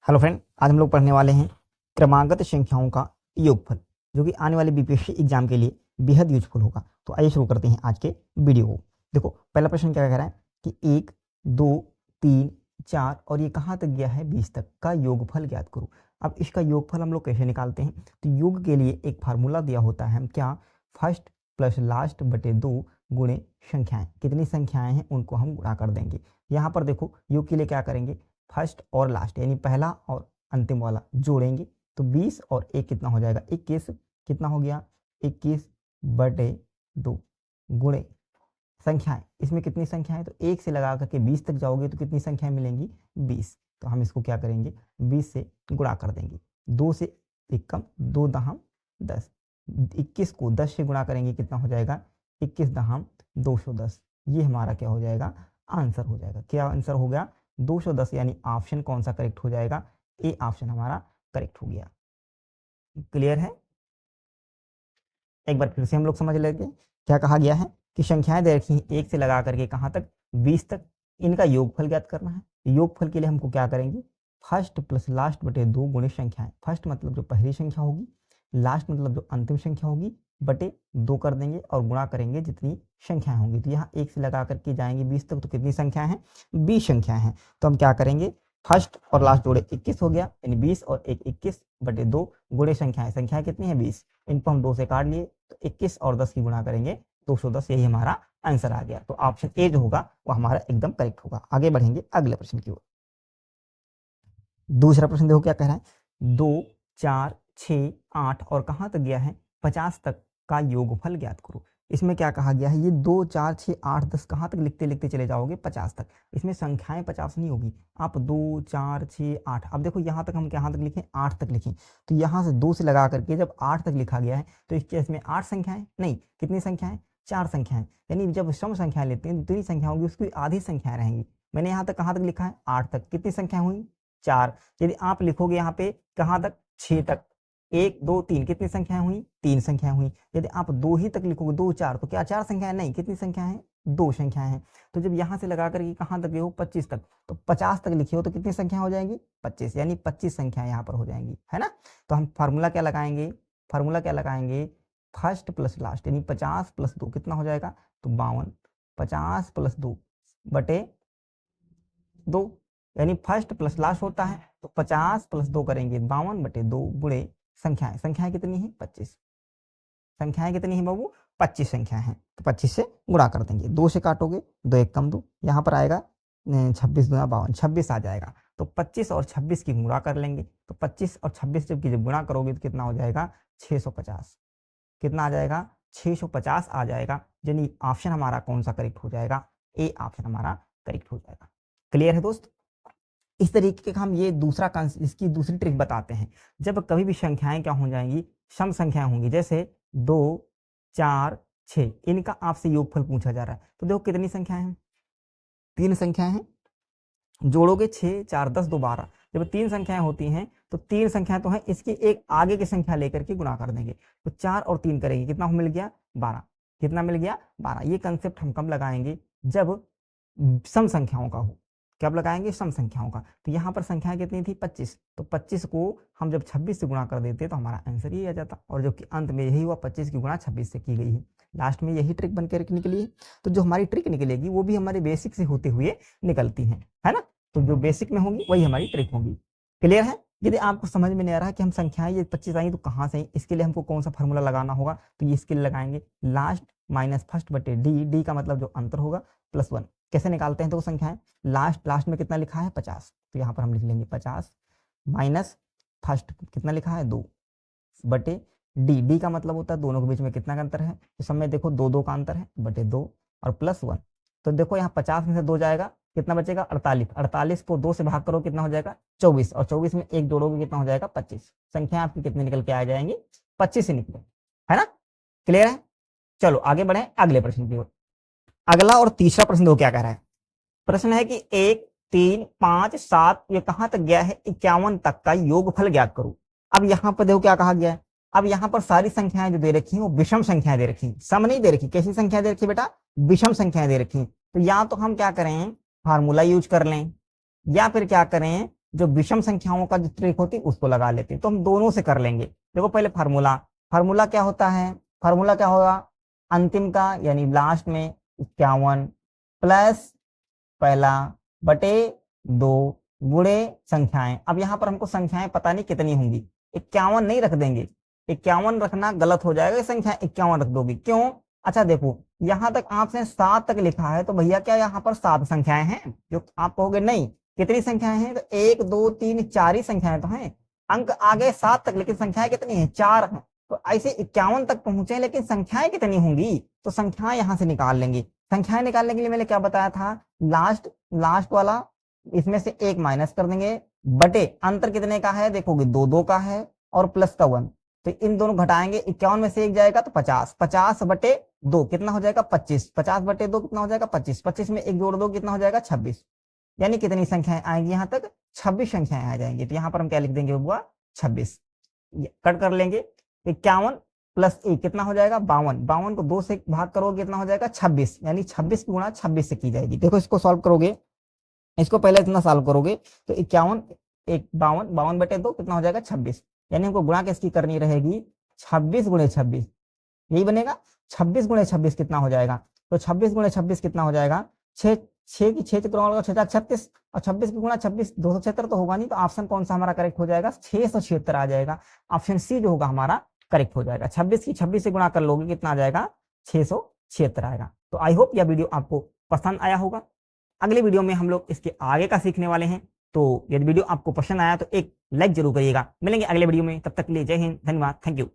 Hello friend, आज हम लोग पढ़ने वाले हैं क्रमागत संख्याओं का योगफल, जो कि आने वाले बीपीएससी एग्जाम के लिए बेहद यूजफुल होगा। तो आइए शुरू करते हैं आज के वीडियो को। देखो, पहला प्रश्न क्या कह रहा है कि 1, 2, 3, 4 और ये कहाँ तक गया है 20 तक का योगफल ज्ञात करो। अब इसका योगफल हम लोग कैसे निकालते हैं? तो योग के लिए एक फार्मूला दिया होता है, क्या? फर्स्ट प्लस लास्ट बटे 2 गुणे संख्याएं। कितनी संख्याएं हैं उनको हम गुणा कर देंगे। यहाँ पर देखो, योग के लिए क्या करेंगे, फर्स्ट और लास्ट यानी पहला और अंतिम वाला जोड़ेंगे। तो 20 और 1 कितना हो जाएगा, 21। कितना हो गया, 21 बटे 2 गुणे संख्याएं। इसमें कितनी संख्याएं, तो 1 से लगा करके 20 तक जाओगे तो कितनी संख्याएं मिलेंगी, 20। तो हम इसको क्या करेंगे, 20 से गुणा कर देंगे। 2 से 1 कम, 2 दहम 10। 21 को 10 से गुणा करेंगे, कितना हो जाएगा, 21 दहम 210। ये हमारा क्या हो जाएगा, आंसर हो जाएगा। क्या आंसर हो गया, 210। यानी ऑप्शन कौन सा करेक्ट हो जाएगा, ए ऑप्शन हमारा करेक्ट हो गया। क्लियर है? एक बार फिर से हम लोग समझ लेंगे क्या कहा गया है कि संख्याएं दे रखी हैं 1 से लगा करके कहां तक, 20 तक। इनका योगफल ज्ञात करना है। योगफल के लिए हमको क्या करेंगे, फर्स्ट प्लस लास्ट बटे 2 गुणे संख्याएं। फर्स्ट मतलब जो पहली संख्या होगी, लास्ट मतलब जो अंतिम संख्या होगी, बटे 2 कर देंगे और गुणा करेंगे जितनी संख्याएं होंगी। तो यहाँ 1 से लगा करके जाएंगे 20 तक, तो कितनी संख्या है, 20 संख्या है। तो हम क्या करेंगे, फर्स्ट और लास्ट जोड़े 21 हो गया, यानी 20 और 1 21 बटे 2 गुणे संख्याएं। संख्याएं कितनी है, 20। इनको हम 2 से काट लिए, तो 21 और 10 की गुणा करेंगे 210। यही हमारा आंसर आ गया। तो ऑप्शन ए जो होगा वो हमारा एकदम करेक्ट होगा। आगे बढ़ेंगे अगले प्रश्न की ओर। दूसरा प्रश्न देखो क्या कह रहा है, 2, 4, 6, 8 और कहां तक गया है 50 तक का योगफल ज्ञात करो। इसमें क्या कहा गया है, ये 2, 4, 6, 8, 10 कहां तक लिखते लिखते चले जाओगे 50 तक। इसमें संख्याएं 50 नहीं होगी। आप 2, 4, 6, 8, अब देखो यहाँ तक हम कहाँ तक लिखें, 8 तक लिखें। तो यहाँ से 2 से लगा करके जब 8 तक लिखा गया है तो इस केस में 8 संख्याएं नहीं, कितनी संख्याएं, 4 संख्याएं। यानी जब सम संख्या लेते हैं जितनी संख्या होगी उसकी आधी संख्याएं रहेंगी। मैंने यहाँ तक कहाँ तक लिखा है, 8 तक। कितनी संख्याएं हुई, 4। यदि आप लिखोगे यहाँ पे कहाँ तक, 6 तक, 1, 2, 3, कितनी संख्याएं हुई, 3 संख्याएं हुई। यदि आप 2 ही तक लिखोगे, 2, 4, तो क्या 4 संख्याएं नहीं, कितनी संख्या है, 2 संख्याएं हैं। तो जब यहाँ से लगा करके कहाँ तक गए हो, 25 तक, तो 50 तक लिखे हो तो कितनी संख्या हो जाएंगी, 25। यानी 25 संख्या यहाँ पर हो जाएंगी, है ना। तो हम फार्मूला क्या लगाएंगे, फार्मूला क्या लगाएंगे, फर्स्ट प्लस लास्ट यानी 50 प्लस 2 कितना हो जाएगा, तो 52। 50 प्लस 2 बटे 2, यानी फर्स्ट प्लस लास्ट होता है तो 50 प्लस 2 करेंगे 52 बटे 2 गुणे संख्याएं। संख्याएं कितनी है, 25। संख्याएं कितनी है बाबू, 25 संख्या है। तो 25 से गुणा कर देंगे, 2 से काटोगे 2 1 कम 2, यहाँ पर आएगा 26 दूना 52, 26 आ जाएगा। तो 25 और 26 की गुणा कर लेंगे। तो 25 और 26 जब गुणा करोगे तो कितना हो जाएगा, 650। कितना आ जाएगा, 650 आ जाएगा। यानी ऑप्शन हमारा कौन सा करेक्ट हो जाएगा, ए ऑप्शन हमारा करेक्ट हो जाएगा। क्लियर है दोस्त? इस तरीके का हम ये इसकी दूसरी ट्रिक बताते हैं। जब कभी भी संख्याएं क्या हो जाएंगी, सम संख्याएं होंगी, जैसे 2, 4, 6, इनका आपसे योगफल पूछा जा रहा है। तो देखो कितनी संख्याएं हैं, 3 संख्याएं हैं। जोड़ोगे 6, 4, 10, 2, 12। जब 3 संख्याएं होती हैं तो 3 संख्याएं तो है, इसकी एक आगे की संख्या लेकर के गुणा कर देंगे। तो 4 और 3 करेंगे, कितना मिल गया, 12। कितना मिल गया, 12। ये कंसेप्ट हम कब लगाएंगे, जब सम संख्याओं का हो। कब लगाएंगे, सम संख्याओं का। तो यहाँ पर संख्याएं कितनी थी, 25। तो 25 को हम जब 26 से गुणा कर देते तो हमारा आंसर ये आ जाता। और जो कि अंत में यही हुआ, 25 की गुणा 26 से की गई है। लास्ट में यही ट्रिक बनकर निकली है। तो जो हमारी ट्रिक निकलेगी वो भी हमारे बेसिक से होते हुए निकलती है ना। तो जो बेसिक में होगी वही हमारी ट्रिक होगी। क्लियर है? यदि आपको समझ में नहीं आ रहा कि हम संख्याएं ये 25 आई तो कहाँ से, इसके लिए हमको कौन सा फॉर्मूला लगाना होगा, तो ये इसके लिए लगाएंगे लास्ट माइनस फर्स्ट बटे डी। डी का मतलब जो अंतर होगा प्लस 1। कैसे निकालते हैं तो संख्याएं, लास्ट में कितना लिखा है, 50। तो यहाँ पर हम लिख लेंगे 50 माइनस फर्स्ट कितना लिखा है, 2 बटे डी। डी का मतलब होता है दोनों के बीच में कितना का अंतर है, इस समय देखो 2 2 का अंतर है, बटे 2 और प्लस 1। तो देखो यहाँ 50 में से 2 जाएगा, कितना बचेगा, 48। 48 को 2 से भाग करो, कितना हो जाएगा, 24। और 24 में 1 जोड़ोगे, कितना हो जाएगा, 25। संख्या आपकी कितनी निकल के आ जाएंगी, 25 से निकले, है ना। क्लियर है? चलो आगे बढ़े अगले प्रश्न की ओर। अगला और तीसरा प्रश्न दो क्या कह रहा है। प्रश्न है कि 1, 3, 5, 7 ये कहां तक गया है 51 तक का योगफल ज्ञात करो। अब यहाँ पर देखो क्या कहा गया है। अब यहाँ पर सारी संख्याएं जो दे रखी हैं वो विषम संख्याएं दे रखी हैं, सम नहीं दे रखी। कैसी संख्या दे रखी बेटा, विषम संख्याएं दे रखी हैं। तो या तो हम क्या करें, फार्मूला यूज कर लें, या फिर क्या करें, जो विषम संख्याओं का जो ट्रिक होती है उसको लगा लेते हैं। तो हम दोनों से कर लेंगे। देखो पहले फार्मूला, फार्मूला क्या होता है, फार्मूला क्या होगा, अंतिम का यानी लास्ट में 51 प्लस पहला बटे 2 गुणे संख्याएं। अब यहाँ पर हमको संख्याएं पता नहीं कितनी होंगी, 51 नहीं रख देंगे, 51 रखना गलत हो जाएगा, संख्या 51 रख दोगे, क्यों? अच्छा देखो यहां तक आपने 7 तक लिखा है, तो भैया क्या यहाँ पर 7 संख्याएं हैं? जो आप कहोगे नहीं, कितनी संख्याएं हैं? तो 1 2 3 4 ही संख्याएं तो हैं, अंक आ गए 7 तक, लेकिन संख्याएं कितनी है? 4 है। तो ऐसे 51 तक पहुंचे, लेकिन संख्याएं कितनी होंगी? तो संख्याएं यहां से निकाल लेंगे। संख्याएं निकालने के लिए मैंने क्या बताया था, लास्ट लास्ट वाला इसमें से 1 माइनस कर देंगे, बटे अंतर कितने का है? देखोगे 2 2 का है और प्लस का 1, तो इन दोनों घटाएंगे, 51 में से 1 जाएगा तो 50, 50 बटे 2 कितना हो जाएगा? 25, 50 बटे 2 कितना हो जाएगा? 25, 25 में 1 जोड़ दो कितना हो जाएगा? 26। यानी कितनी संख्याएं आएंगी यहाँ तक? 26 संख्याएं आ जाएंगी। तो यहाँ पर हम क्या लिख देंगे बुआ? 26। कट कर लेंगे, 51 प्लस 1 कितना हो जाएगा? 52, 52 को 2 से भाग करोगे कितना हो जाएगा? 26, यानी 26 की गुणा 26 से की जाएगी। देखो इसको सॉल्व करोगे, इसको पहले इतना सॉल्व करोगे तो 51 एक 52, 52 बटे 2 कितना हो जाएगा? 26। यानी हमको गुणा किसकी करनी रहेगी? 26 गुणे 26, यही बनेगा। 26 गुणे 26 कितना हो जाएगा? तो 26 गुणे 26 कितना हो जाएगा? 6 6 की 6 गुणा 6 36, और 26 की गुणा 26 276 तो होगा नहीं, तो ऑप्शन कौन सा हमारा करेक्ट हो जाएगा? 676 आ जाएगा। ऑप्शन सी जो होगा हमारा करेक्ट हो जाएगा। 26 की 26 से गुणा कर लोगे कितना आ जाएगा? 676 आएगा। तो आई होप यह वीडियो आपको पसंद आया होगा। अगले वीडियो में हम लोग इसके आगे का सीखने वाले हैं। तो यदि वीडियो आपको पसंद आया तो एक लाइक जरूर करिएगा। मिलेंगे अगले वीडियो में, तब तक के लिए जय हिंद, धन्यवाद, थैंक यू।